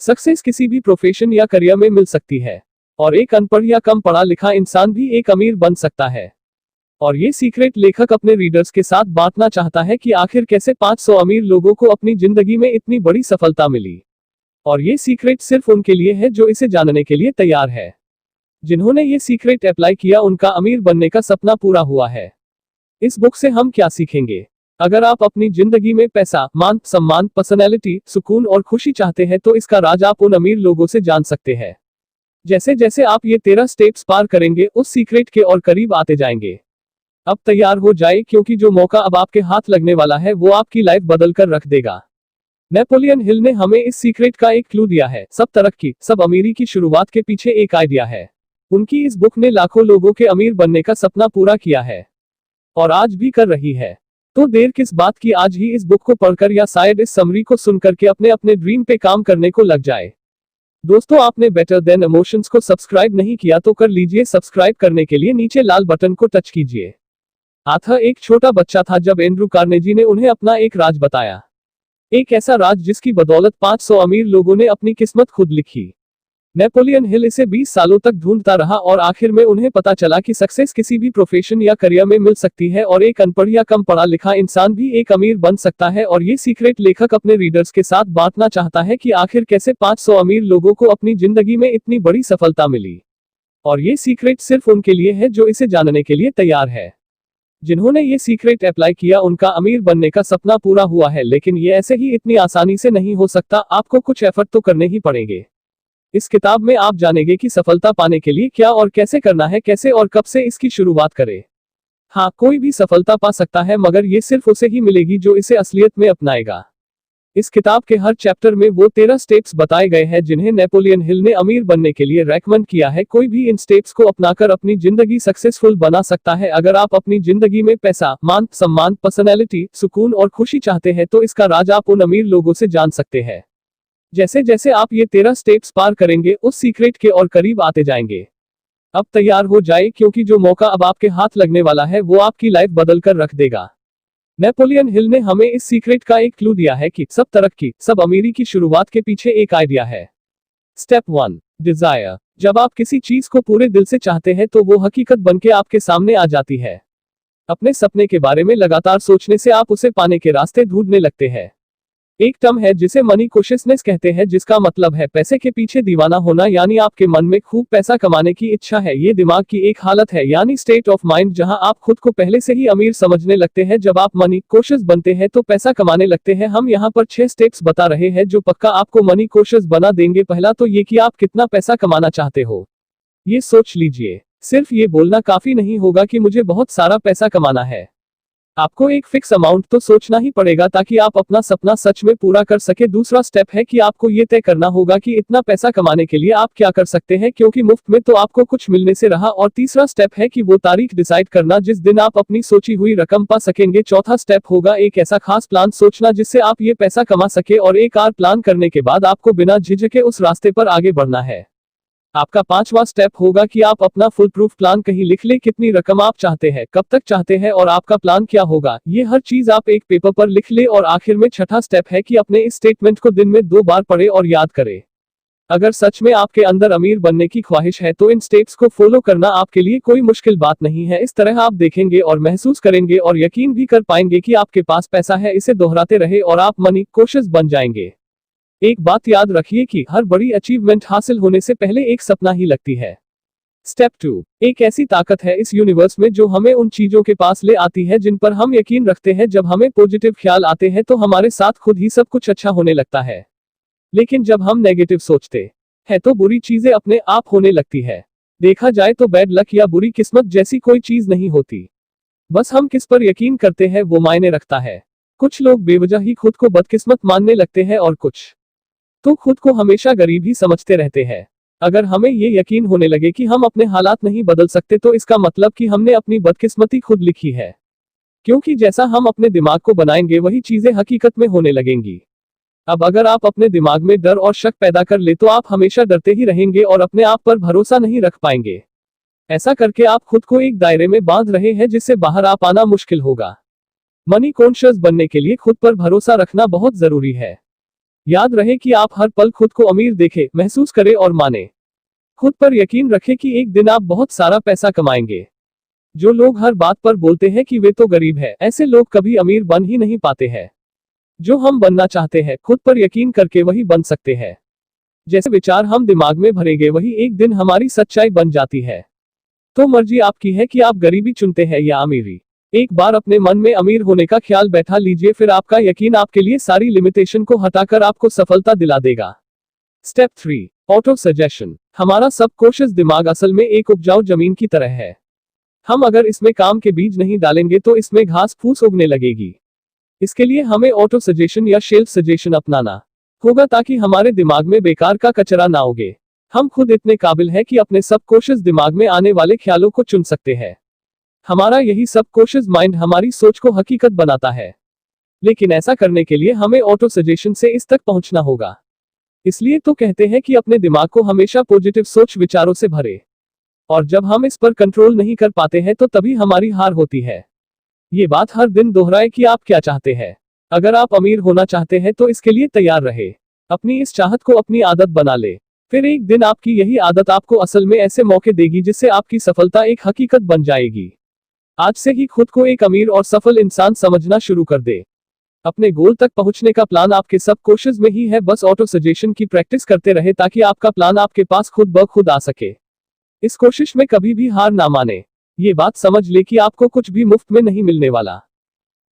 Success किसी भी profession या करियर में मिल सकती है और एक अनपढ़ या कम पढ़ा लिखा इंसान भी एक अमीर बन सकता है। और ये सीक्रेट लेखक अपने रीडर्स के साथ बांटना चाहता है कि आखिर कैसे 500 अमीर लोगों को अपनी जिंदगी में इतनी बड़ी सफलता मिली। और ये सीक्रेट सिर्फ उनके लिए है जो इसे जानने के लिए तैयार है। जिन्होंने ये सीक्रेट अप्लाई किया उनका अमीर बनने का सपना पूरा हुआ है। इस बुक से हम क्या सीखेंगे? अगर आप अपनी जिंदगी में पैसा, मान सम्मान, पर्सनैलिटी, सुकून और खुशी चाहते हैं तो इसका राज आप उन अमीर लोगों से जान सकते हैं। जैसे जैसे आप ये 13 स्टेप्स पार करेंगे उस सीक्रेट के और करीब आते जाएंगे। अब तैयार हो जाए क्योंकि जो मौका अब आपके हाथ लगने वाला है वो आपकी लाइफ बदल कर रख देगा। नेपोलियन हिल ने हमें इस सीक्रेट का एक क्लू दिया है। सब तरक्की, सब अमीरी की शुरुआत के पीछे एक आइडिया है। उनकी इस बुक ने लाखों लोगों के अमीर बनने का सपना पूरा किया है और आज भी कर रही है। तो देर किस बात की, आज ही इस बुक को पढ़कर या शायद इस समरी को सुनकर के अपने अपने ड्रीम पे काम करने को लग जाए। दोस्तों, आपने बेटर देन इमोशंस को सब्सक्राइब नहीं किया तो कर लीजिए। सब्सक्राइब करने के लिए नीचे लाल बटन को टच कीजिए। आर्थर एक छोटा बच्चा था जब एंड्रू कार्नेगी ने उन्हें अपना एक राज बताया। एक ऐसा राज जिसकी बदौलत 500 अमीर लोगों ने अपनी किस्मत खुद लिखी। नेपोलियन हिल इसे 20 सालों तक ढूंढता रहा और आखिर में उन्हें पता चला कि सक्सेस किसी भी प्रोफेशन या करियर में मिल सकती है और एक अनपढ़ या कम पढ़ा लिखा इंसान भी एक अमीर बन सकता है। और ये सीक्रेट लेखक अपने रीडर्स के साथ बांटना चाहता है कि आखिर कैसे 500 अमीर लोगों को अपनी जिंदगी में इतनी बड़ी सफलता मिली। और ये सीक्रेट सिर्फ उनके लिए है जो इसे जानने के लिए तैयार है। जिन्होंने ये सीक्रेट अप्लाई किया उनका अमीर बनने का सपना पूरा हुआ है। लेकिन ये ऐसे ही इतनी आसानी से नहीं हो सकता, आपको कुछ एफर्ट तो करने ही पड़ेंगे। इस किताब में आप जानेंगे कि सफलता पाने के लिए क्या और कैसे करना है, कैसे और कब से इसकी शुरुआत करें। हाँ, कोई भी सफलता पा सकता है मगर ये सिर्फ उसे ही मिलेगी जो इसे असलियत में अपनाएगा। इस किताब के हर चैप्टर में वो 13 स्टेप्स बताए गए हैं जिन्हें नेपोलियन हिल ने अमीर बनने के लिए रेकमेंड किया है। कोई भी इन स्टेप्स को अपनाकर अपनी जिंदगी सक्सेसफुल बना सकता है। अगर आप अपनी जिंदगी में पैसा, मान सम्मान, पर्सनैलिटी, सुकून और खुशी चाहते हैं तो इसका राज आप उन अमीर लोगों से जान सकते हैं। जैसे जैसे आप ये 13 स्टेप्स पार करेंगे उस सीक्रेट के और करीब आते जाएंगे। अब तैयार हो जाए क्योंकि जो मौका अब आपके हाथ लगने वाला है वो आपकी लाइफ बदल कर रख देगा। नेपोलियन हिल ने हमें इस सीक्रेट का एक क्लू दिया है कि सब तरक्की, सब अमीरी की शुरुआत के पीछे एक आइडिया है। Step 1, desire. जब आप किसी चीज को पूरे दिल से चाहते हैं तो वो हकीकत बनके आपके सामने आ जाती है। अपने सपने के बारे में लगातार सोचने से आप उसे पाने के रास्ते ढूंढने लगते हैं। एक टर्म है जिसे मनी कॉशियसनेस कहते हैं, जिसका मतलब है पैसे के पीछे दीवाना होना। यानी आपके मन में खूब पैसा कमाने की इच्छा है। ये दिमाग की एक हालत है, यानी स्टेट ऑफ माइंड, जहां आप खुद को पहले से ही अमीर समझने लगते हैं। जब आप मनी कॉशियस बनते हैं तो पैसा कमाने लगते हैं। हम यहाँ पर 6 स्टेप्स बता रहे हैं जो पक्का आपको मनी कॉशियस बना देंगे। पहला तो ये कि आप कितना पैसा कमाना चाहते हो, ये सोच लीजिए। सिर्फ ये बोलना काफी नहीं होगा कि मुझे बहुत सारा पैसा कमाना है। आपको एक फिक्स अमाउंट तो सोचना ही पड़ेगा ताकि आप अपना सपना सच में पूरा कर सके। दूसरा स्टेप है कि आपको ये तय करना होगा कि इतना पैसा कमाने के लिए आप क्या कर सकते हैं, क्योंकि मुफ्त में तो आपको कुछ मिलने से रहा। और तीसरा स्टेप है कि वो तारीख डिसाइड करना जिस दिन आप अपनी सोची हुई रकम पा सकेंगे। चौथा स्टेप होगा एक ऐसा खास प्लान सोचना जिससे आप ये पैसा कमा सके। और एक बार प्लान करने के बाद आपको बिना झिझके उस रास्ते पर आगे बढ़ना है। आपका 5वां स्टेप होगा कि आप अपना फुल प्रूफ प्लान कहीं लिख ले। कितनी रकम आप चाहते हैं, कब तक चाहते हैं और आपका प्लान क्या होगा, ये हर चीज आप एक पेपर पर लिख ले। और आखिर में 6ठा स्टेप है कि अपने इस स्टेटमेंट को दिन में 2 बार पढ़े और याद करें। अगर सच में आपके अंदर अमीर बनने की ख्वाहिश है तो इन स्टेप्स को फॉलो करना आपके लिए कोई मुश्किल बात नहीं है। इस तरह आप देखेंगे और महसूस करेंगे और यकीन भी कर पाएंगे कि आपके पास पैसा है। इसे दोहराते रहे और आप मनी कॉशियस बन जाएंगे। एक बात याद रखिए कि हर बड़ी अचीवमेंट हासिल होने से पहले एक सपना ही लगती है। स्टेप 2, एक ऐसी ताकत है इस यूनिवर्स में जो हमें उन चीजों के पास ले आती है जिन पर हम यकीन रखते हैं। जब हमें पॉजिटिव ख्याल आते हैं तो हमारे साथ खुद ही सब कुछ अच्छा होने लगता है। लेकिन जब हम नेगेटिव सोचते हैं तो बुरी चीजें अपने आप होने लगती है। देखा जाए तो बैड लक या बुरी किस्मत जैसी कोई चीज नहीं होती, बस हम किस पर यकीन करते हैं वो मायने रखता है। कुछ लोग बेवजह ही खुद को बदकिस्मत मानने लगते हैं और कुछ तो खुद को हमेशा गरीब ही समझते रहते हैं। अगर हमें ये यकीन होने लगे कि हम अपने हालात नहीं बदल सकते तो इसका मतलब कि हमने अपनी बदकिस्मती खुद लिखी है। क्योंकि जैसा हम अपने दिमाग को बनाएंगे वही चीजें हकीकत में होने लगेंगी। अब अगर आप अपने दिमाग में डर और शक पैदा कर ले तो आप हमेशा डरते ही रहेंगे और अपने आप पर भरोसा नहीं रख पाएंगे। ऐसा करके आप खुद को एक दायरे में बांध रहे हैं जिससे बाहर आ पाना मुश्किल होगा। मनी कॉन्शियस बनने के लिए खुद पर भरोसा रखना बहुत जरूरी है। याद रहे कि आप हर पल खुद को अमीर देखें, महसूस करें और माने। खुद पर यकीन रखें कि एक दिन आप बहुत सारा पैसा कमाएंगे। जो लोग हर बात पर बोलते हैं कि वे तो गरीब है, ऐसे लोग कभी अमीर बन ही नहीं पाते हैं। जो हम बनना चाहते हैं, खुद पर यकीन करके वही बन सकते हैं। जैसे विचार हम दिमाग में भरेंगे, वही एक दिन हमारी सच्चाई बन जाती है। तो मर्जी आपकी है कि आप गरीबी चुनते हैं या अमीरी। एक बार अपने मन में अमीर होने का ख्याल बैठा लीजिए, फिर आपका यकीन आपके लिए सारी लिमिटेशन को हटाकर आपको सफलता दिला देगा। Step 3, auto suggestion. हमारा सबकॉन्शियस दिमाग असल में एक उपजाऊ जमीन की तरह है। हम अगर इसमें काम के बीज नहीं डालेंगे तो इसमें घास फूस उगने लगेगी। इसके लिए हमें ऑटो सजेशन या शेल्फ सजेशन अपनाना होगा, ताकि हमारे दिमाग में बेकार का कचरा ना उगे। हम खुद इतने काबिल हैं कि अपने सबकॉन्शियस दिमाग में आने वाले ख्यालों को चुन सकते हैं। हमारा यही सबकॉन्शियस माइंड हमारी सोच को हकीकत बनाता है। लेकिन ऐसा करने के लिए हमें ऑटो सजेशन से इस तक पहुंचना होगा। इसलिए तो कहते हैं कि अपने दिमाग को हमेशा पॉजिटिव सोच विचारों से भरे। और जब हम इस पर कंट्रोल नहीं कर पाते हैं तो तभी हमारी हार होती है। ये बात हर दिन दोहराए कि आप क्या चाहते हैं। अगर आप अमीर होना चाहते हैं तो इसके लिए तैयार रहे। अपनी इस चाहत को अपनी आदत बना ले। फिर एक दिन आपकी यही आदत आपको असल में ऐसे मौके देगी जिससे आपकी सफलता एक हकीकत बन जाएगी। आज से ही खुद को एक अमीर और सफल इंसान समझना शुरू कर दे। अपने गोल तक पहुंचने का प्लान आपके सबकॉन्शियस में ही है, बस ऑटो सजेशन की प्रैक्टिस करते रहे ताकि आपका प्लान आपके पास खुद ब खुद आ सके। इस कोशिश में कभी भी हार ना माने। ये बात समझ ले कि आपको कुछ भी मुफ्त में नहीं मिलने वाला।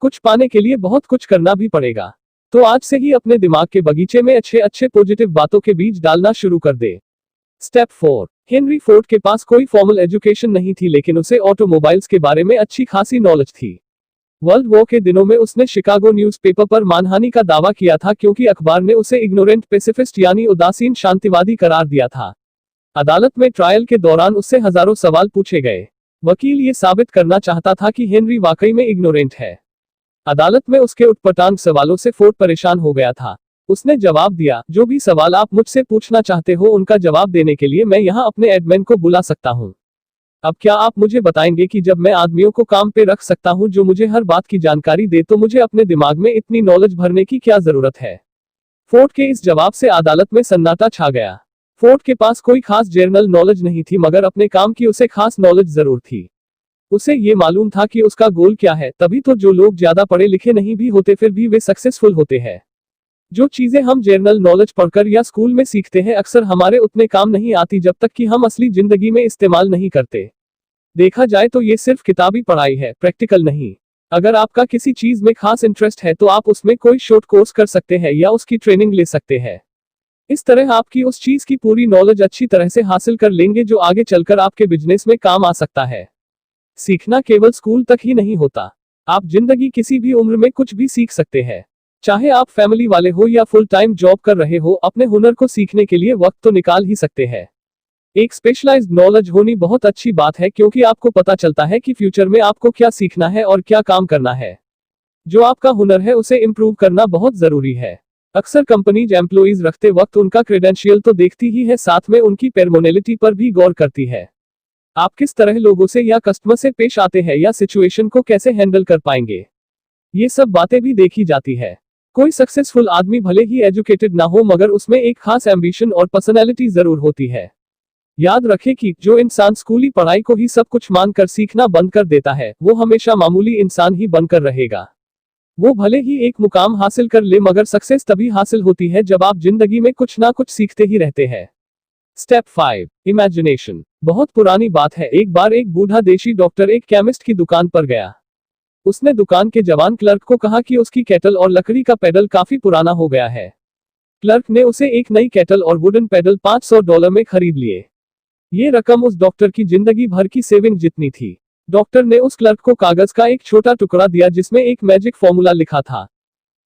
कुछ पाने के लिए बहुत कुछ करना भी पड़ेगा। तो आज से ही अपने दिमाग के बगीचे में अच्छे अच्छे पॉजिटिव बातों के बीज डालना शुरू कर दे। स्टेप 4, हेनरी फोर्ड के पास कोई फॉर्मल एजुकेशन नहीं थी, लेकिन उसे ऑटोमोबाइल्स के बारे में अच्छी खासी नॉलेज थी। वर्ल्ड वॉर के दिनों में उसने शिकागो न्यूज़पेपर पर मानहानि का दावा किया था, क्योंकि अखबार ने उसे इग्नोरेंट पेसिफिस्ट यानी उदासीन शांतिवादी करार दिया था। अदालत में ट्रायल के दौरान उससे हजारों सवाल पूछे गए। वकील ये साबित करना चाहता था कि हेनरी वाकई में इग्नोरेंट है। अदालत में उसके उटपटांग सवालों से फोर्ड परेशान हो गया था। उसने जवाब दिया, जो भी सवाल आप मुझसे पूछना चाहते हो उनका जवाब देने के लिए मैं यहाँ अपने एडमिन को बुला सकता हूँ। अब क्या आप मुझे बताएंगे कि जब मैं आदमियों को काम पे रख सकता हूँ जो मुझे हर बात की जानकारी दे, तो मुझे अपने दिमाग में इतनी नॉलेज भरने की क्या जरूरत है। फोर्ड के इस जवाब से अदालत में सन्नाटा छा गया। फोर्ड के पास कोई खास जर्नल नॉलेज नहीं थी, मगर अपने काम की उसे खास नॉलेज जरूर थी। उसे ये मालूम था कि उसका गोल क्या है। तभी तो जो लोग ज्यादा पढ़े लिखे नहीं भी होते फिर भी वे सक्सेसफुल होते हैं। जो चीजें हम जर्नल नॉलेज पढ़कर या स्कूल में सीखते हैं अक्सर हमारे उतने काम नहीं आती जब तक कि हम असली जिंदगी में इस्तेमाल नहीं करते। देखा जाए तो ये सिर्फ किताबी पढ़ाई है, प्रैक्टिकल नहीं। अगर आपका किसी चीज में खास इंटरेस्ट है तो आप उसमें कोई शॉर्ट कोर्स कर सकते हैं या उसकी ट्रेनिंग ले सकते हैं। इस तरह आपकी उस चीज की पूरी नॉलेज अच्छी तरह से हासिल कर लेंगे जो आगे चलकर आपके बिजनेस में काम आ सकता है। सीखना केवल स्कूल तक ही नहीं होता। आप जिंदगी किसी भी उम्र में कुछ भी सीख सकते हैं। चाहे आप फैमिली वाले हो या फुल टाइम जॉब कर रहे हो, अपने हुनर को सीखने के लिए वक्त तो निकाल ही सकते हैं। एक स्पेशलाइज्ड नॉलेज होनी बहुत अच्छी बात है, क्योंकि आपको पता चलता है कि फ्यूचर में आपको क्या सीखना है और क्या काम करना है। जो आपका हुनर है उसे इम्प्रूव करना बहुत जरूरी है। अक्सर कंपनीज एम्प्लॉइज रखते वक्त उनका क्रेडेंशियल तो देखती ही है, साथ में उनकी पर्सनैलिटी पर भी गौर करती है। आप किस तरह लोगों से या कस्टमर से पेश आते हैं या सिचुएशन को कैसे हैंडल कर पाएंगे, ये सब बातें भी देखी जाती है। कोई सक्सेसफुल आदमी भले ही एजुकेटेड ना हो, मगर उसमें एक खास एम्बिशन और पर्सनैलिटी जरूर होती है। याद रखें कि जो इंसान स्कूली पढ़ाई को ही सब कुछ मानकर सीखना बंद कर देता है, वो हमेशा मामूली इंसान ही बनकर रहेगा। वो भले ही एक मुकाम हासिल कर ले, मगर सक्सेस तभी हासिल होती है जब आप जिंदगी में कुछ ना कुछ सीखते ही रहते हैं। Step 5, imagination. बहुत पुरानी बात है। एक बार एक बूढ़ा देशी डॉक्टर एक केमिस्ट की दुकान पर गया। उसने दुकान के जवान क्लर्क को कहा कि उसकी केटल और लकड़ी का पेडल काफी पुराना हो गया है। क्लर्क ने उसे एक नई केटल और वुडन पेडल $500 में खरीद लिए। ये रकम उस डॉक्टर की जिंदगी भर की सेविंग जितनी थी। डॉक्टर ने उस क्लर्क को कागज का एक छोटा टुकड़ा दिया जिसमें एक मैजिक फॉर्मूला लिखा था।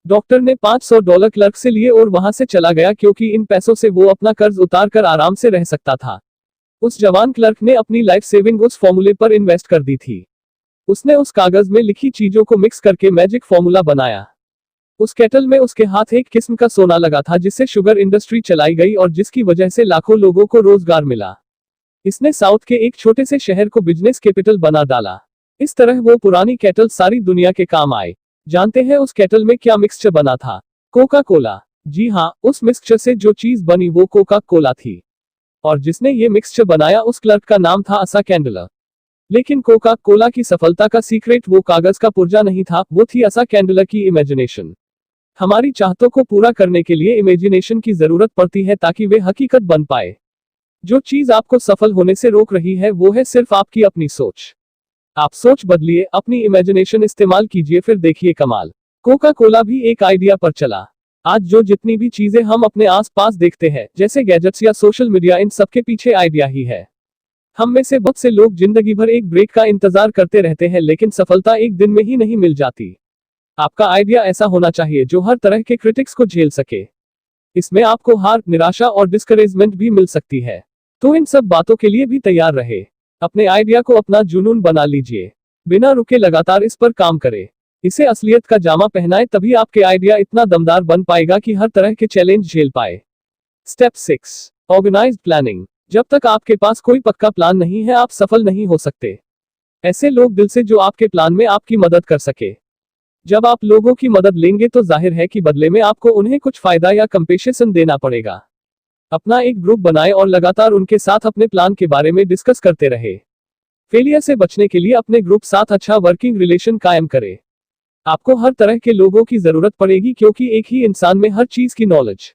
डॉक्टर ने $500 क्लर्क से लिए और वहां से चला गया, क्योंकि इन पैसों से वो अपना कर्ज उतार कर आराम से रह सकता था। उस जवान क्लर्क ने अपनी लाइफ सेविंग उस फॉर्मूले पर इन्वेस्ट कर दी थी। उसने उस कागज में लिखी चीजों को मिक्स करके मैजिक फॉर्मूला बनाया। उस केटल में उसके हाथ एक किस्म का सोना लगा था, जिससे शुगर इंडस्ट्री चलाई गई और जिसकी वजह से लाखों लोगों को रोजगार मिला। इसने साउथ के एक छोटे से शहर को बिजनेस कैपिटल बना डाला। इस तरह वो पुरानी केटल सारी दुनिया के काम आए। जानते हैं उस केटल में क्या मिक्सचर बना था? Coca Cola. जी हाँ, उस मिक्सचर से जो चीज बनी वो कोका कोला थी। और जिसने ये मिक्सचर बनाया उस क्लर्क का नाम था असा कैंडलर। लेकिन कोका कोला की सफलता का सीक्रेट वो कागज का पुर्जा नहीं था, वो थी असा कैंडलर की इमेजिनेशन। हमारी चाहतों को पूरा करने के लिए इमेजिनेशन की जरूरत पड़ती है ताकि वे हकीकत बन पाए। जो चीज आपको सफल होने से रोक रही है वो है सिर्फ आपकी अपनी सोच। आप सोच बदलिए, अपनी इमेजिनेशन इस्तेमाल कीजिए, फिर देखिए कमाल। कोका कोला भी एक आइडिया पर चला। आज जो जितनी भी चीजें हम अपने आस पास देखते हैं, जैसे गैजेट्स या सोशल मीडिया, इन सबके पीछे आइडिया ही है। हम में से बहुत से लोग जिंदगी भर एक ब्रेक का इंतजार करते रहते हैं, लेकिन सफलता एक दिन में ही नहीं मिल जाती। आपका आइडिया ऐसा होना चाहिए जो हर तरह के क्रिटिक्स को झेल सके। इसमें आपको हार, निराशा और डिस्करेजमेंट भी मिल सकती है। तो इन सब बातों के लिए भी तैयार रहे। अपने आइडिया को अपना जुनून बना लीजिए। बिना रुके लगातार इस पर काम करें। इसे असलियत का जामा पहनाए, तभी आपके आइडिया इतना दमदार बन पाएगा कि हर तरह के चैलेंज झेल पाए। Step 6, organised planning. जब तक आपके पास कोई पक्का प्लान नहीं है, आप सफल नहीं हो सकते। ऐसे लोग दिल से जो आपके प्लान में आपकी मदद कर सके। जब आप लोगों की मदद लेंगे तो जाहिर है कि बदले में आपको उन्हें कुछ फायदा या कंपेशेशन देना पड़ेगा। अपना एक ग्रुप बनाएं और लगातार उनके साथ अपने प्लान के बारे में डिस्कस करते रहे। फेलियर से बचने के लिए अपने ग्रुप साथ अच्छा वर्किंग रिलेशन कायम करें। आपको हर तरह के लोगों की जरूरत पड़ेगी, क्योंकि एक ही इंसान में हर चीज की नॉलेज,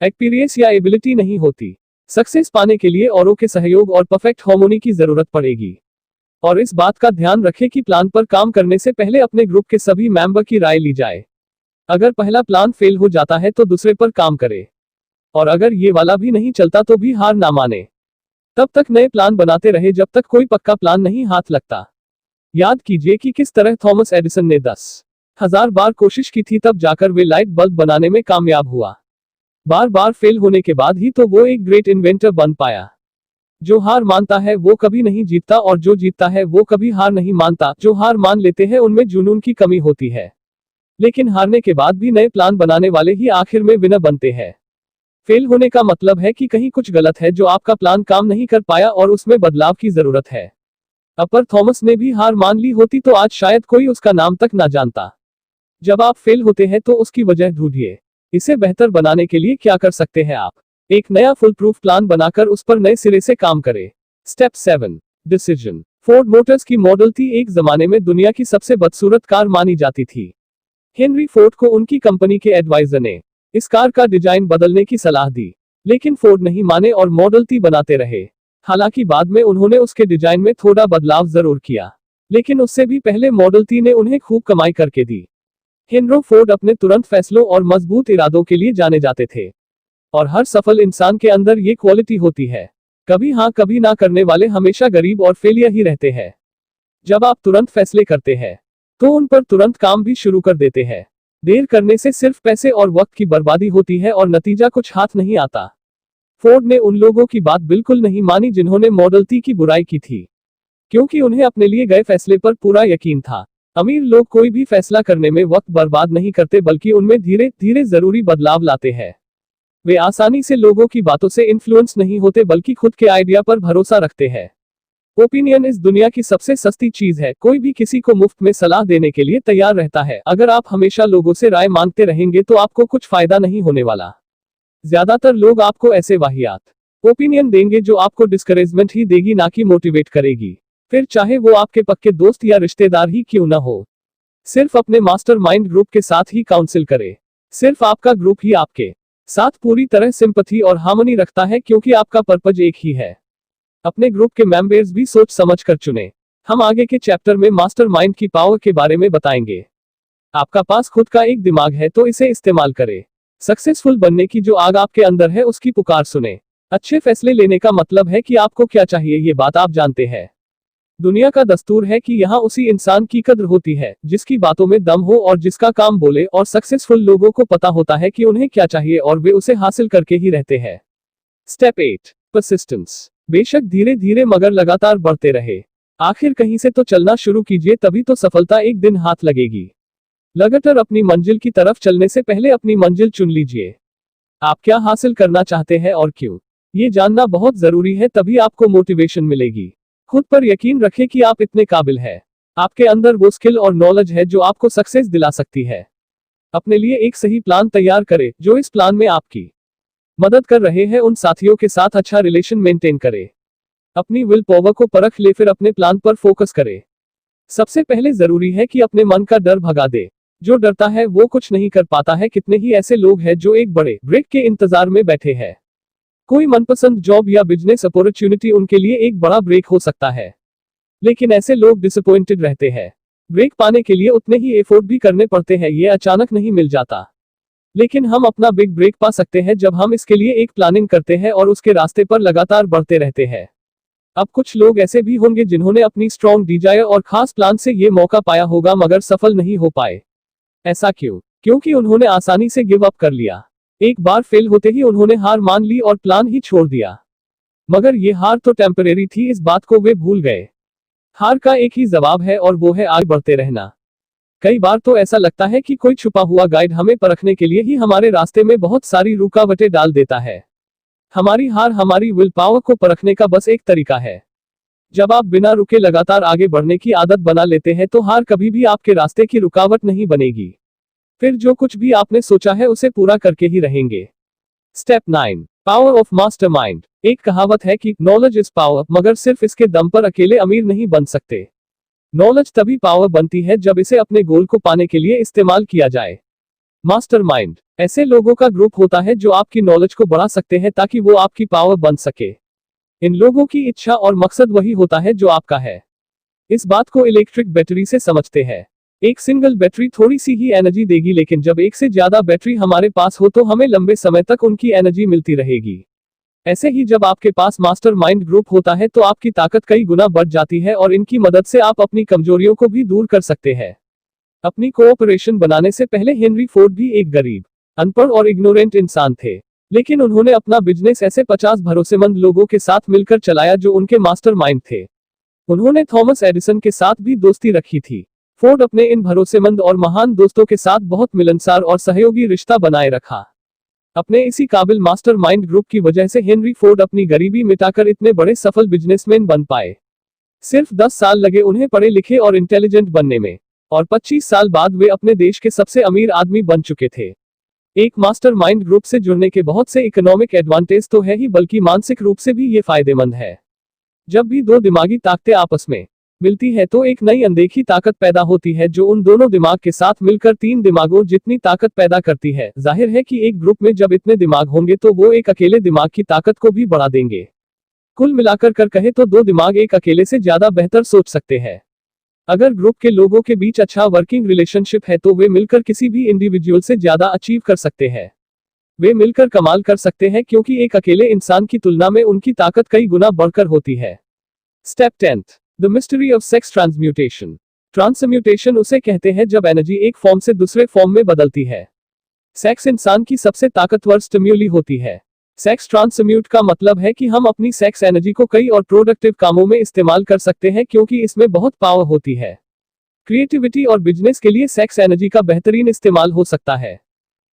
एक्सपीरियंस या एबिलिटी नहीं होती। सक्सेस पाने के लिए औरों के सहयोग और परफेक्ट हार्मोनी की जरूरत पड़ेगी। और इस बात का ध्यान रखें कि प्लान पर काम करने से पहले अपने ग्रुप के सभी मेंबर की राय ली जाए। अगर पहला प्लान फेल हो जाता है तो दूसरे पर काम करें। और अगर ये वाला भी नहीं चलता तो भी हार ना माने। तब तक नए प्लान बनाते रहे जब तक कोई पक्का प्लान नहीं हाथ लगता। याद कीजिए कि किस तरह थॉमस एडिसन ने 10,000 बार कोशिश की थी, तब जाकर वे लाइट बल्ब बनाने में कामयाब हुआ। बार बार फेल होने के बाद ही तो वो एक ग्रेट इन्वेंटर बन पाया। जो हार मानता है वो कभी नहीं जीतता, और जो जीतता है वो कभी हार नहीं मानता। जो हार मान लेते हैं उनमें जुनून की कमी होती है। लेकिन हारने के बाद भी नए प्लान बनाने वाले ही आखिर में विनर बनते हैं। फेल होने का मतलब है कि कहीं कुछ गलत है, जो आपका प्लान काम नहीं कर पाया और उसमें बदलाव की जरूरत है। अपर थॉमस ने भी हार मान ली होती तो आज शायद कोई उसका नाम तक ना जानता। जब आप फेल होते हैं तो उसकी वजह ढूंढिए। इसे बेहतर बनाने के लिए क्या कर सकते हैं आप? एक नया फुल प्रूफ प्लान बनाकर उस पर नए सिरे से काम करें। Step 7, decision. फोर्ड मोटर्स की मॉडल टी एक जमाने में दुनिया की सबसे बदसूरत कार मानी जाती थी। हेनरी फोर्ड को उनकी कंपनी के एडवाइजर ने इस कार का डिजाइन बदलने की सलाह दी, लेकिन फोर्ड नहीं माने और मॉडल टी बनाते रहे। हालांकि बाद में उन्होंने उसके डिजाइन में थोड़ा बदलाव जरूर किया, लेकिन उससे भी पहले मॉडल टी ने उन्हें खूब कमाई करके दी। हेनरी फोर्ड अपने तुरंत फैसलों और मजबूत इरादों के लिए जाने जाते थे। और हर सफल इंसान के अंदर ये क्वालिटी होती है। कभी हाँ कभी ना करने वाले हमेशा गरीब और फेलियर ही रहते हैं। जब आप तुरंत फैसले करते हैं तो उन पर तुरंत काम भी शुरू कर देते हैं। देर करने से सिर्फ पैसे और वक्त की बर्बादी होती है और नतीजा कुछ हाथ नहीं आता। फोर्ड ने उन लोगों की बात बिल्कुल नहीं मानी जिन्होंने मॉडल टी की बुराई की थी, क्योंकि उन्हें अपने लिए गए फैसले पर पूरा यकीन था। अमीर लोग कोई भी फैसला करने में वक्त बर्बाद नहीं करते, बल्कि उनमें धीरे धीरे जरूरी बदलाव लाते हैं। वे आसानी से लोगों की बातों से इन्फ्लुएंस नहीं होते, बल्कि खुद के आइडिया पर भरोसा रखते हैं। ओपिनियन इस दुनिया की सबसे सस्ती चीज है। कोई भी किसी को मुफ्त में सलाह देने के लिए तैयार रहता है। अगर आप हमेशा लोगों से राय मांगते रहेंगे तो आपको कुछ फायदा नहीं होने वाला। ज्यादातर लोग आपको ऐसे वाहियात ओपिनियन देंगे जो आपको डिस्करेजमेंट ही देगी, ना कि मोटिवेट करेगी। फिर चाहे वो आपके पक्के दोस्त या रिश्तेदार ही क्यों ना हो। सिर्फ अपने मास्टरमाइंड ग्रुप के साथ ही काउंसिल करें। सिर्फ आपका ग्रुप ही आपके साथ पूरी तरह सिंपैथी और हार्मनी रखता है, क्योंकि आपका पर्पज एक ही है। अपने ग्रुप के मेंबर्स भी सोच समझ कर चुने। हम आगे के चैप्टर में मास्टरमाइंड की पावर के बारे में बताएंगे। आपका पास खुद का एक दिमाग है तो इसे इस्तेमाल करें। सक्सेसफुल बनने की जो आग आपके अंदर है उसकी पुकार सुने। अच्छे फैसले लेने का मतलब है कि आपको क्या चाहिए ये बात आप जानते हैं। दुनिया का दस्तूर है कि यहाँ उसी इंसान की कद्र होती है जिसकी बातों में दम हो और जिसका काम बोले, और सक्सेसफुल लोगों को पता होता है कि उन्हें क्या चाहिए और वे उसे हासिल करके ही रहते हैं। Step 8, persistence. बेशक धीरे धीरे मगर लगातार बढ़ते रहे। आखिर कहीं से तो चलना शुरू कीजिए, तभी तो सफलता एक दिन हाथ लगेगी। लगातार अपनी मंजिल की तरफ चलने से पहले अपनी मंजिल चुन लीजिए। आप क्या हासिल करना चाहते हैं और क्यों, ये जानना बहुत जरूरी है, तभी आपको मोटिवेशन मिलेगी। खुद पर यकीन रखें कि आप इतने काबिल हैं। आपके अंदर वो स्किल और नॉलेज है जो आपको सक्सेस दिला सकती है। अपने लिए एक सही प्लान तैयार करें, जो इस प्लान में आपकी मदद कर रहे हैं उन साथियों के साथ अच्छा रिलेशन मेंटेन करें। अपनी विल पावर को परख ले, फिर अपने प्लान पर फोकस करें। सबसे पहले जरूरी है कि अपने मन का डर भगा दे। जो डरता है वो कुछ नहीं कर पाता है। कितने ही ऐसे लोग हैं जो एक बड़े ब्रेक के इंतजार में बैठे हैं। कोई मनपसंद जॉब या बिजनेस अपॉर्चुनिटी उनके लिए एक बड़ा ब्रेक हो सकता है, लेकिन ऐसे लोग डिसअपॉइंटेड रहते हैं। ब्रेक पाने के लिए उतने ही एफर्ट भी करने पड़ते हैं, ये अचानक नहीं मिल जाता। लेकिन हम अपना बिग ब्रेक पा सकते हैं जब हम इसके लिए एक प्लानिंग करते हैं और उसके रास्ते पर लगातार बढ़ते रहते हैं। अब कुछ लोग ऐसे भी होंगे जिन्होंने अपनी स्ट्रॉन्ग डिजायर और खास प्लान से ये मौका पाया होगा मगर सफल नहीं हो पाए। ऐसा क्यों? क्योंकि उन्होंने आसानी से गिव अप कर लिया। एक बार फेल होते ही उन्होंने हार मान ली और प्लान ही छोड़ दिया। मगर ये हार तो टेम्परेरी थी, इस बात को वे भूल गए। हार का एक ही जवाब है और वो है आगे बढ़ते रहना। कई बार तो ऐसा लगता है कि कोई छुपा हुआ गाइड हमें परखने के लिए ही हमारे रास्ते में बहुत सारी रुकावटें डाल देता है। हमारी हार हमारी विल पावर को परखने का बस एक तरीका है। जब आप बिना रुके लगातार आगे बढ़ने की आदत बना लेते हैं तो हार कभी भी आपके रास्ते की रुकावट नहीं बनेगी। फिर जो कुछ भी आपने सोचा है उसे पूरा करके ही रहेंगे। Step 9, power of mastermind. एक कहावत है कि नॉलेज इज पावर, मगर सिर्फ इसके दम पर अकेले अमीर नहीं बन सकते। नॉलेज तभी पावर बनती है जब इसे अपने गोल को पाने के लिए इस्तेमाल किया जाए। मास्टरमाइंड ऐसे लोगों का ग्रुप होता है जो आपकी नॉलेज को बढ़ा सकते हैं ताकि वो आपकी पावर बन सके। इन लोगों की इच्छा और मकसद वही होता है जो आपका है। इस बात को इलेक्ट्रिक बैटरी से समझते हैं। एक सिंगल बैटरी थोड़ी सी ही एनर्जी देगी, लेकिन जब एक से ज्यादा बैटरी हमारे पास हो तो हमें लंबे समय तक उनकी एनर्जी मिलती रहेगी। ऐसे ही जब आपके पास मास्टरमाइंड ग्रुप होता है तो आपकी ताकत कई गुना बढ़ जाती है और इनकी मदद से आप अपनी कमजोरियों को भी दूर कर सकते हैं। अपनी कोऑपरेशन बनाने से पहले हेनरी फोर्ड भी एक गरीब, अनपढ़ और इग्नोरेंट इंसान थे, लेकिन उन्होंने अपना बिजनेस ऐसे 50 भरोसेमंद लोगों के साथ मिलकर चलाया जो उनके मास्टरमाइंड थे। उन्होंने थॉमस एडिसन के साथ भी दोस्ती रखी थी। फोर्ड अपने इन भरोसेमंद और महान दोस्तों के साथ बहुत मिलनसार और सहयोगी रिश्ता बनाए रखा। अपने इसी काबिल मास्टरमाइंड ग्रुप की वजह से हेनरी फोर्ड अपनी गरीबी मिटाकर इतने बड़े सफल बिजनेसमैन बन पाए। सिर्फ 10 साल लगे उन्हें पढ़े लिखे और इंटेलिजेंट बनने में, और 25 साल बाद वे अपने देश के सबसे अमीर आदमी बन चुके थे। एक मास्टरमाइंड ग्रुप से जुड़ने के बहुत से इकोनॉमिक एडवांटेज तो है ही, बल्कि मानसिक रूप से भी ये फायदेमंद है। जब भी दो दिमागी ताकतें आपस में मिलती है तो एक नई अनदेखी ताकत पैदा होती है जो उन दोनों दिमाग के साथ मिलकर 3 दिमागों जितनी ताकत पैदा करती है। जाहिर है कि एक ग्रुप में जब इतने दिमाग होंगे तो वो एक अकेले दिमाग की ताकत को भी बढ़ा देंगे। कुल मिलाकर कर कहे तो 2 दिमाग एक अकेले से ज्यादा बेहतर सोच सकते हैं। अगर ग्रुप के लोगों के बीच अच्छा वर्किंग रिलेशनशिप है तो वे मिलकर किसी भी इंडिविजुअल से ज्यादा अचीव कर सकते हैं। वे मिलकर कमाल कर सकते हैं क्योंकि एक अकेले इंसान की तुलना में उनकी ताकत कई गुना बढ़कर होती है। Step 10, the mystery of sex transmutation. Transmutation उसे कहते हैं जब एनर्जी एक फॉर्म से दूसरे फॉर्म में बदलती है। सेक्स इंसान की सबसे ताकतवर स्टिम्यूली होती है। सेक्स ट्रांसम्यूट का मतलब है कि हम अपनी सेक्स एनर्जी को कई और प्रोडक्टिव कामों में इस्तेमाल कर सकते हैं क्योंकि इसमें बहुत पावर होती है। क्रिएटिविटी और बिजनेस के लिए सेक्स एनर्जी का बेहतरीन इस्तेमाल हो सकता है।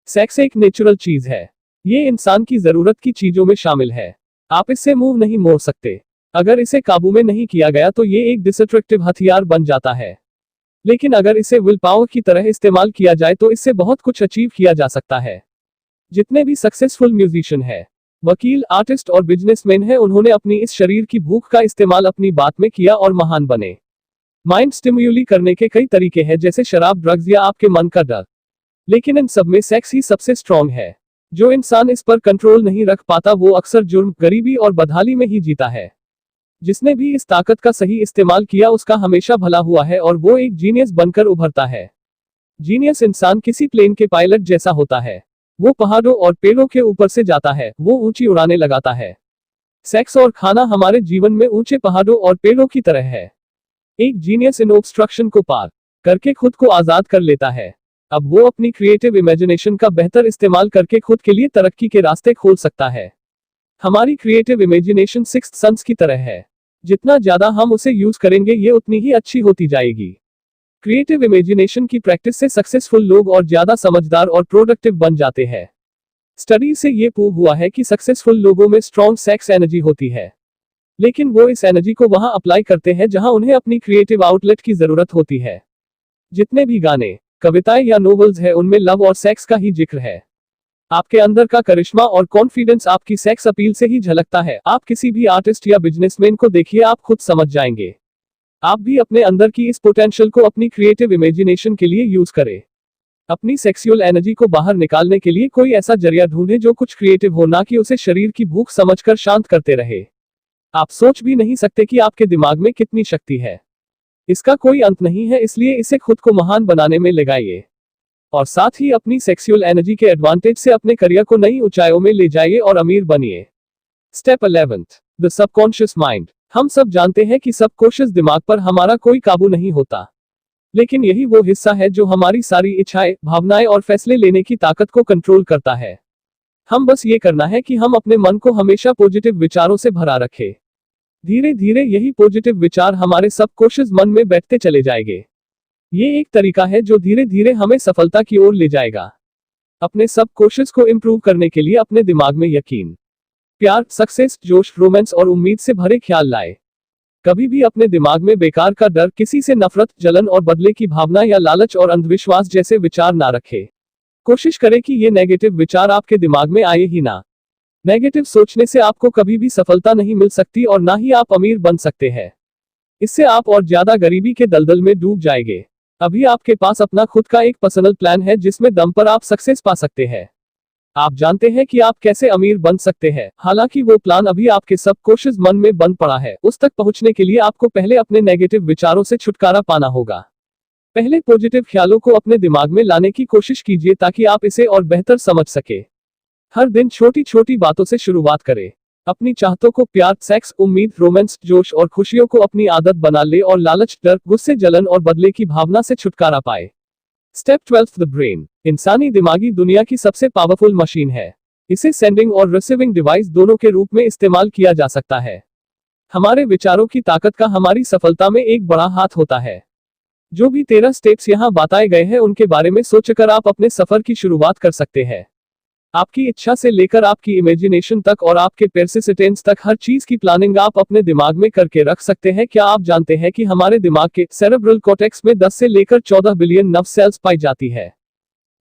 सेक्स एक नेचुरल चीज है। ये इंसान की जरूरत की चीजों में शामिल है। आप इससे मुंह नहीं मोड़ सकते। अगर इसे काबू में नहीं किया गया तो ये एक डिस्ट्रक्टिव हथियार बन जाता है। लेकिन अगर इसे विल पावर की तरह इस्तेमाल किया जाए तो इससे बहुत कुछ अचीव किया जा सकता है। जितने भी सक्सेसफुल म्यूजिशियन हैं, वकील, आर्टिस्ट और बिजनेसमैन हैं, उन्होंने अपनी इस शरीर की भूख का इस्तेमाल अपनी बात में किया और महान बने। माइंड स्टिम्यूली करने के कई तरीके हैं, जैसे शराब, ड्रग्स या आपके मन का डर, लेकिन इन सब में सेक्स ही सबसे स्ट्रॉन्ग है। जो इंसान इस पर कंट्रोल नहीं रख पाता वो अक्सर जुर्म, गरीबी और बदहाली में ही जीता है। जिसने भी इस ताकत का सही इस्तेमाल किया उसका हमेशा भला हुआ है और वो एक जीनियस बनकर उभरता है। जीनियस इंसान किसी प्लेन के पायलट जैसा होता है। वो पहाड़ों और पेड़ों के ऊपर से जाता है, वो ऊंची उड़ानें लगाता है। सेक्स और खाना हमारे जीवन में ऊंचे पहाड़ों और पेड़ों की तरह है। एक जीनियस इन ऑब्स्ट्रक्शन को पार करके खुद को आजाद कर लेता है। अब वो अपनी क्रिएटिव इमेजिनेशन का बेहतर इस्तेमाल करके खुद के लिए तरक्की के रास्ते खोल सकता है। हमारी क्रिएटिव इमेजिनेशन सिक्स्थ सेंस की तरह है। जितना ज्यादा हम उसे यूज करेंगे ये उतनी ही अच्छी होती जाएगी। क्रिएटिव इमेजिनेशन की प्रैक्टिस से सक्सेसफुल लोग और ज्यादा समझदार और प्रोडक्टिव बन जाते हैं। स्टडी से ये प्रूव हुआ है कि सक्सेसफुल लोगों में स्ट्रॉन्ग सेक्स एनर्जी होती है, लेकिन वो इस एनर्जी को वहां अप्लाई करते हैं जहां उन्हें अपनी क्रिएटिव आउटलेट की जरूरत होती है। जितने भी गाने, कविताएं या नोवेल्स है उनमें लव और सेक्स का ही जिक्र है। आपके अंदर का करिश्मा और कॉन्फिडेंस आपकी सेक्स अपील से ही झलकता है। आप किसी भी आर्टिस्ट या बिजनेसमैन को देखिए, आप खुद समझ जाएंगे। आप भी अपने अंदर की इस पोटेंशियल को अपनी क्रिएटिव इमेजिनेशन के लिए यूज करें। अपनी सेक्सुअल एनर्जी को बाहर निकालने के लिए कोई ऐसा जरिया ढूंढे जो कुछ क्रिएटिव हो, ना कि उसे शरीर की भूख समझकर शांत करते रहे। आप सोच भी नहीं सकते कि आपके दिमाग में कितनी शक्ति है। इसका कोई अंत नहीं है, इसलिए इसे खुद को महान बनाने में लगाइए और साथ ही अपनी सेक्सुअल एनर्जी के एडवांटेज से अपने करियर को नई ऊंचाइयों में ले जाइए और अमीर बनिए। Step 11, the subconscious mind. हम सब जानते हैं कि सबकॉन्शियस दिमाग पर हमारा कोई काबू नहीं होता, लेकिन यही वो हिस्सा है जो हमारी सारी इच्छाएं, भावनाएं और फैसले लेने की ताकत को कंट्रोल करता है। हम बस ये करना है कि हम अपने मन को हमेशा पॉजिटिव विचारों से भरा रखें। धीरे धीरे यही पॉजिटिव विचार हमारे सबकॉन्शियस मन में बैठते चले जाएंगे। ये एक तरीका है जो धीरे धीरे हमें सफलता की ओर ले जाएगा। अपने सबकॉन्शियस को इंप्रूव करने के लिए अपने दिमाग में यकीन, प्यार, सक्सेस, जोश, रोमांस और उम्मीद से भरे ख्याल लाए। कभी भी अपने दिमाग में बेकार का डर, किसी से नफरत, जलन और बदले की भावना या लालच और अंधविश्वास जैसे विचार ना रखें। कोशिश करें कि ये नेगेटिव विचार आपके दिमाग में आए ही ना। नेगेटिव सोचने से आपको कभी भी सफलता नहीं मिल सकती और ना ही आप अमीर बन सकते हैं। इससे आप और ज्यादा गरीबी के दलदल में डूब जाएंगे। अभी आपके पास अपना खुद का एक पर्सनल प्लान है जिसमें दम पर आप सक्सेस पा सकते हैं। आप जानते हैं कि आप कैसे अमीर बन सकते हैं। हालांकि वो प्लान अभी आपके सबकॉन्शियस मन में बंद पड़ा है। उस तक पहुंचने के लिए आपको पहले अपने नेगेटिव विचारों से छुटकारा पाना होगा। पहले पॉजिटिव ख्यालों को अपने दिमाग में लाने की कोशिश कीजिए ताकि आप इसे और बेहतर समझ सके। हर दिन छोटी छोटी बातों से शुरुआत करें। अपनी चाहतों को प्यार, सेक्स, उम्मीद, रोमांस, जोश और खुशियों को अपनी आदत बना ले और लालच, डर, गुस्से, जलन और बदले की भावना से छुटकारा पाए। Step 12, the brain. इंसानी दिमागी दुनिया की सबसे पावरफुल मशीन है। इसे सेंडिंग और रिसीविंग डिवाइस दोनों के रूप में इस्तेमाल किया जा सकता है। हमारे विचारों की ताकत का हमारी सफलता में एक बड़ा हाथ होता है। जो भी 13 स्टेप्स यहाँ बताए गए हैं उनके बारे में सोचकर आप अपने सफर की शुरुआत कर सकते हैं। आपकी इच्छा से लेकर आपकी इमेजिनेशन तक और आपके परसिस्टेंस तक हर चीज की प्लानिंग आप अपने दिमाग में करके रख सकते हैं। क्या आप जानते हैं कि हमारे दिमाग के सेरेब्रल कॉर्टेक्स में 10 से लेकर 14 बिलियन नर्व सेल्स पाई जाती है।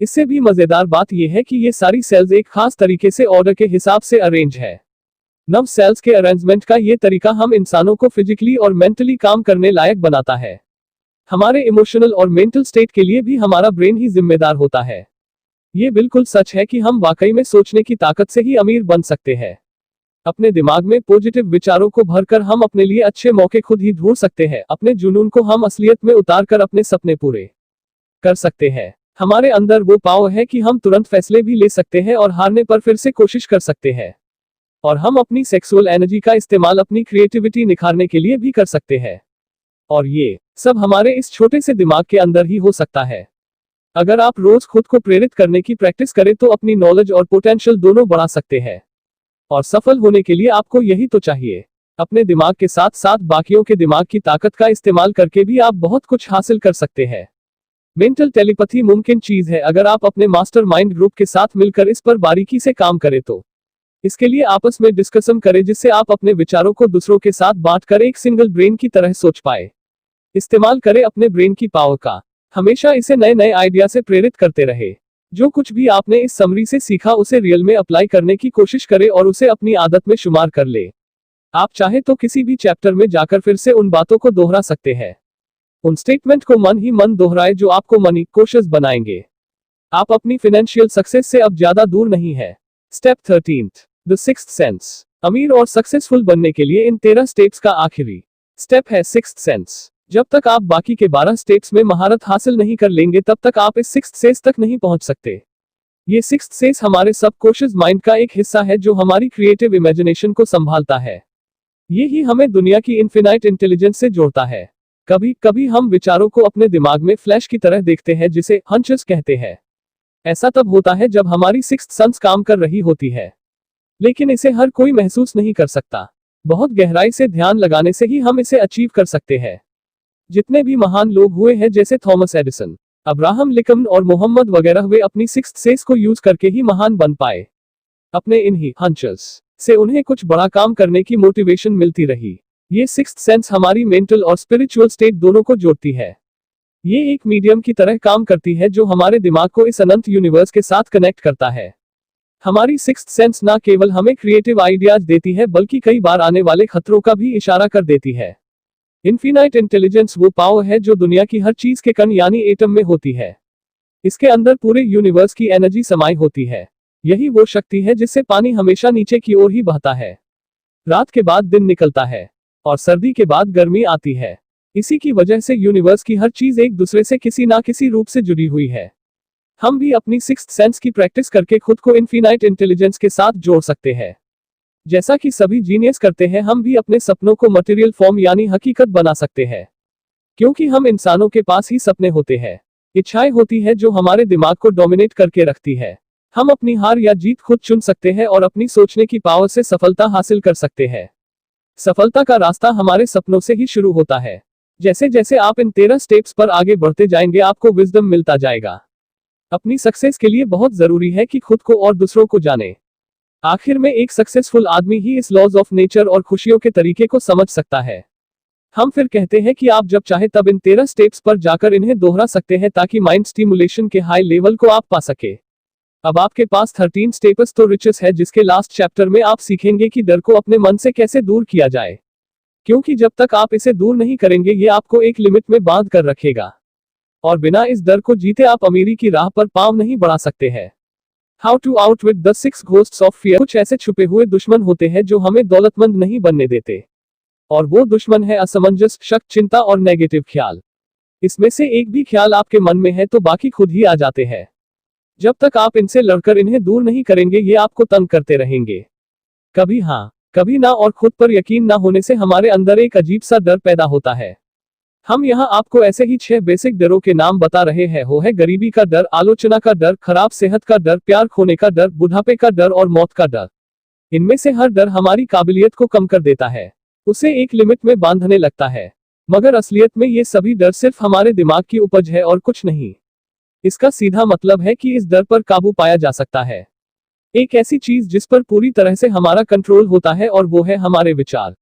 इससे भी मजेदार बात यह है कि ये सारी सेल्स एक खास तरीके से ऑर्डर के हिसाब से अरेंज है। नर्व सेल्स के अरेंजमेंट का ये तरीका हम इंसानों को फिजिकली और मेंटली काम करने लायक बनाता है। हमारे इमोशनल और मेंटल स्टेट के लिए भी हमारा ब्रेन ही जिम्मेदार होता है। ये बिल्कुल सच है कि हम वाकई में सोचने की ताकत से ही अमीर बन सकते हैं। अपने दिमाग में पॉजिटिव विचारों को भरकर हम अपने लिए अच्छे मौके खुद ही ढूंढ सकते हैं। अपने जुनून को हम असलियत में उतारकर अपने सपने पूरे कर सकते हैं। हमारे अंदर वो पावर है कि हम तुरंत फैसले भी ले सकते हैं और हारने पर फिर से कोशिश कर सकते हैं। और हम अपनी सेक्सुअल एनर्जी का इस्तेमाल अपनी क्रिएटिविटी निखारने के लिए भी कर सकते हैं। और ये सब हमारे इस छोटे से दिमाग के अंदर ही हो सकता है। अगर आप रोज खुद को प्रेरित करने की प्रैक्टिस करें तो अपनी नॉलेज और पोटेंशियल दोनों बढ़ा सकते हैं। और सफल होने के लिए आपको यही तो चाहिए। अपने दिमाग के साथ साथ बाकियों के दिमाग की ताकत का इस्तेमाल करके भी आप बहुत कुछ हासिल कर सकते हैं। मेंटल टेलीपैथी मुमकिन चीज है अगर आप अपने मास्टर माइंड ग्रुप के साथ मिलकर इस पर बारीकी से काम करें तो। इसके लिए आपस में डिस्कशन करें जिससे आप अपने विचारों को दूसरों के साथ बांटकर एक सिंगल ब्रेन की तरह सोच पाए। इस्तेमाल करें अपने ब्रेन की पावर का। हमेशा इसे नए नए आइडिया से प्रेरित करते रहे। जो कुछ भी आपने इस समरी से सीखा उसे रियल में अप्लाई करने की कोशिश करें और उसे अपनी आदत में शुमार कर ले। आप चाहे तो किसी भी चैप्टर में जाकर फिर से उन बातों को दोहरा सकते हैं। उन स्टेटमेंट को मन ही मन दोहराए जो आपको मनी कॉन्शियस बनाएंगे। आप अपनी फाइनेंशियल सक्सेस से अब ज्यादा दूर नहीं है। Step 13, the sixth sense. अमीर और सक्सेसफुल बनने के लिए इन 13 स्टेप्स का आखिरी स्टेप है सिक्स्थ सेंस। जब तक आप बाकी के 12 स्टेप्स में महारत हासिल नहीं कर लेंगे तब तक आप इस सिक्स्थ सेंस तक नहीं पहुंच सकते। ये सिक्स्थ सेंस हमारे सबकॉन्शियस माइंड का एक हिस्सा है जो हमारी क्रिएटिव इमेजिनेशन को संभालता है। ये ही हमें दुनिया की इनफिनाइट इंटेलिजेंस से जोड़ता है। कभी कभी हम विचारों को अपने दिमाग में फ्लैश की तरह देखते हैं जिसे हंचेस कहते हैं। ऐसा तब होता है जब हमारी सिक्स्थ सेंस काम कर रही होती है, लेकिन इसे हर कोई महसूस नहीं कर सकता। बहुत गहराई से ध्यान लगाने से ही हम इसे अचीव कर सकते हैं। जितने भी महान लोग हुए हैं जैसे थॉमस एडिसन, अब्राहम लिंकन और मोहम्मद वगैरह, वे अपनी सिक्स्थ सेंस को यूज करके ही महान बन पाए। अपने इन्हीं हंचेस से उन्हें कुछ बड़ा काम करने की मोटिवेशन मिलती रही। ये सिक्स्थ सेंस हमारी मेंटल और स्पिरिचुअल स्टेट दोनों को जोड़ती है। ये एक मीडियम की तरह काम करती है जो हमारे दिमाग को इस अनंत यूनिवर्स के साथ कनेक्ट करता है। हमारी सिक्स्थ सेंस ना केवल हमें क्रिएटिव आइडियाज देती है बल्कि कई बार आने वाले खतरों का भी इशारा कर देती है। इन्फिनाइट इंटेलिजेंस वो पावर है जो दुनिया की हर चीज के कण यानी एटम में होती है। इसके अंदर पूरे यूनिवर्स की एनर्जी समाई होती है। यही वो शक्ति है जिससे पानी हमेशा नीचे की ओर ही बहता है। रात के बाद दिन निकलता है और सर्दी के बाद गर्मी आती है। इसी की वजह से यूनिवर्स की हर चीज एक दूसरे से किसी ना किसी रूप से जुड़ी हुई है। हम भी अपनी सिक्स्थ सेंस की प्रैक्टिस करके खुद को इन्फिनाइट इंटेलिजेंस के साथ जोड़ सकते हैं। जैसा कि सभी जीनियस करते हैं, हम भी अपने सपनों को मटेरियल फॉर्म यानी हकीकत बना सकते हैं। क्योंकि हम इंसानों के पास ही सपने होते हैं, इच्छाएं होती है जो हमारे दिमाग को डोमिनेट करके रखती है। हम अपनी हार या जीत खुद चुन सकते हैं और अपनी सोचने की पावर से सफलता हासिल कर सकते हैं। सफलता का रास्ता हमारे सपनों से ही शुरू होता है। जैसे जैसे आप इन 13 स्टेप्स पर आगे बढ़ते जाएंगे, आपको विजडम मिलता जाएगा। अपनी सक्सेस के लिए बहुत जरूरी है कि खुद को और दूसरों को जाने। आखिर में एक सक्सेसफुल आदमी ही इस लॉज ऑफ नेचर और खुशियों के तरीके को समझ सकता है। हम फिर कहते हैं कि आप जब चाहे तब इन 13 स्टेप्स पर जाकर इन्हें दोहरा सकते हैं ताकि माइंड स्टिमुलेशन के हाई लेवल को आप पा सके। अब आपके पास 13 स्टेप्स तो रिचेस है, जिसके लास्ट चैप्टर में आप सीखेंगे कि डर को अपने मन से कैसे दूर किया जाए। क्योंकि जब तक आप इसे दूर नहीं करेंगे, ये आपको एक लिमिट में बांध कर रखेगा और बिना इस डर को जीते आप अमीरी की राह पर पांव नहीं बढ़ा सकते हैं। How to outwit the 6 ghosts of fear. कुछ ऐसे छुपे हुए दुश्मन होते हैं जो हमें दौलतमंद नहीं बनने देते, और वो दुश्मन है असमंजस, शक, चिंता और नेगेटिव ख्याल। इसमें से एक भी ख्याल आपके मन में है तो बाकी खुद ही आ जाते हैं। जब तक आप इनसे लड़कर इन्हें दूर नहीं करेंगे, ये आपको तंग करते रहेंगे। कभी हाँ कभी ना, और खुद पर यकीन ना होने से हमारे अंदर एक अजीब सा डर पैदा होता है। हम यहाँ आपको ऐसे ही 6 बेसिक डरों के नाम बता रहे हैं। वो है गरीबी का डर, आलोचना का डर, खराब सेहत का डर, प्यार खोने का डर, बुढ़ापे का डर और मौत का डर। इनमें से हर डर हमारी काबिलियत को कम कर देता है, उसे एक लिमिट में बांधने लगता है। मगर असलियत में ये सभी डर सिर्फ हमारे दिमाग की उपज है और कुछ नहीं। इसका सीधा मतलब है कि इस डर पर काबू पाया जा सकता है। एक ऐसी चीज जिस पर पूरी तरह से हमारा कंट्रोल होता है, और वो है हमारे विचार।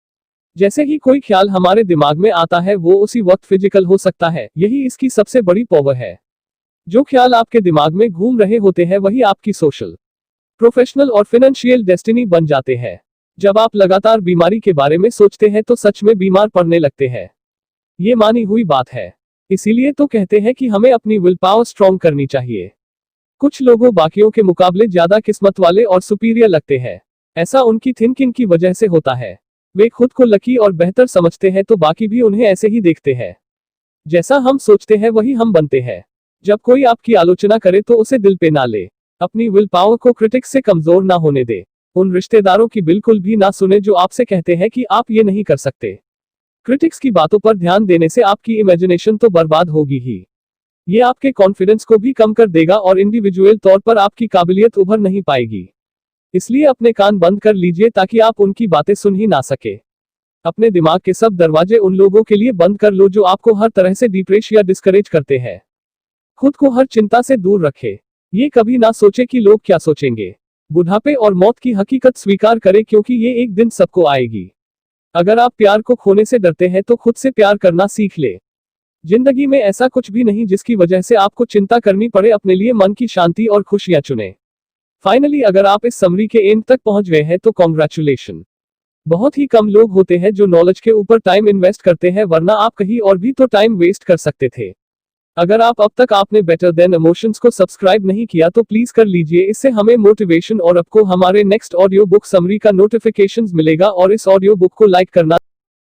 जैसे ही कोई ख्याल हमारे दिमाग में आता है, वो उसी वक्त फिजिकल हो सकता है। यही इसकी सबसे बड़ी पावर है। जो ख्याल आपके दिमाग में घूम रहे होते हैं, वही आपकी सोशल, प्रोफेशनल और फाइनेंशियल डेस्टिनी बन जाते हैं। जब आप लगातार बीमारी के बारे में सोचते हैं तो सच में बीमार पड़ने लगते हैं। ये मानी हुई बात है। इसीलिए तो कहते हैं कि हमें अपनी विल पावर स्ट्रॉन्ग करनी चाहिए। कुछ लोगों बाकियों के मुकाबले ज्यादा किस्मत वाले और सुपीरियर लगते हैं। ऐसा उनकी थिंकिंग की वजह से होता है। वे खुद को लकी और बेहतर समझते हैं तो बाकी भी उन्हें ऐसे ही देखते हैं। जैसा हम सोचते हैं वही हम बनते हैं। जब कोई आपकी आलोचना करे तो उसे दिल पे ना ले। अपनी विल पावर को क्रिटिक्स से कमजोर ना होने दे। उन रिश्तेदारों की बिल्कुल भी ना सुने जो आपसे कहते हैं कि आप ये नहीं कर सकते। क्रिटिक्स की बातों पर ध्यान देने से आपकी इमेजिनेशन तो बर्बाद होगी ही, ये आपके कॉन्फिडेंस को भी कम कर देगा और इंडिविजुअल तौर पर आपकी काबिलियत उभर नहीं पाएगी। इसलिए अपने कान बंद कर लीजिए ताकि आप उनकी बातें सुन ही ना सके। अपने दिमाग के सब दरवाजे उन लोगों के लिए बंद कर लो जो आपको हर तरह से डिप्रेस या डिस्करेज करते हैं। खुद को हर चिंता से दूर रखे। ये कभी ना सोचे कि लोग क्या सोचेंगे। बुढ़ापे और मौत की हकीकत स्वीकार करें, क्योंकि ये एक दिन सबको आएगी। अगर आप प्यार को खोने से डरते हैं तो खुद से प्यार करना सीख ले। जिंदगी में ऐसा कुछ भी नहीं जिसकी वजह से आपको चिंता करनी पड़े। अपने लिए मन की शांति और खुशियां चुने। फाइनली, अगर आप इस समरी के एंड तक पहुंच गए हैं तो कॉन्ग्रेचुलेशन। बहुत ही कम लोग होते हैं जो नॉलेज के ऊपर टाइम इन्वेस्ट करते हैं, वरना आप कहीं और भी तो टाइम वेस्ट कर सकते थे। अगर आप अब तक आपने बेटर देन इमोशंस को सब्सक्राइब नहीं किया तो प्लीज कर लीजिए। इससे हमें मोटिवेशन और आपको हमारे नेक्स्ट ऑडियो बुक समरी का नोटिफिकेशंस मिलेगा। और इस ऑडियो बुक को लाइक करना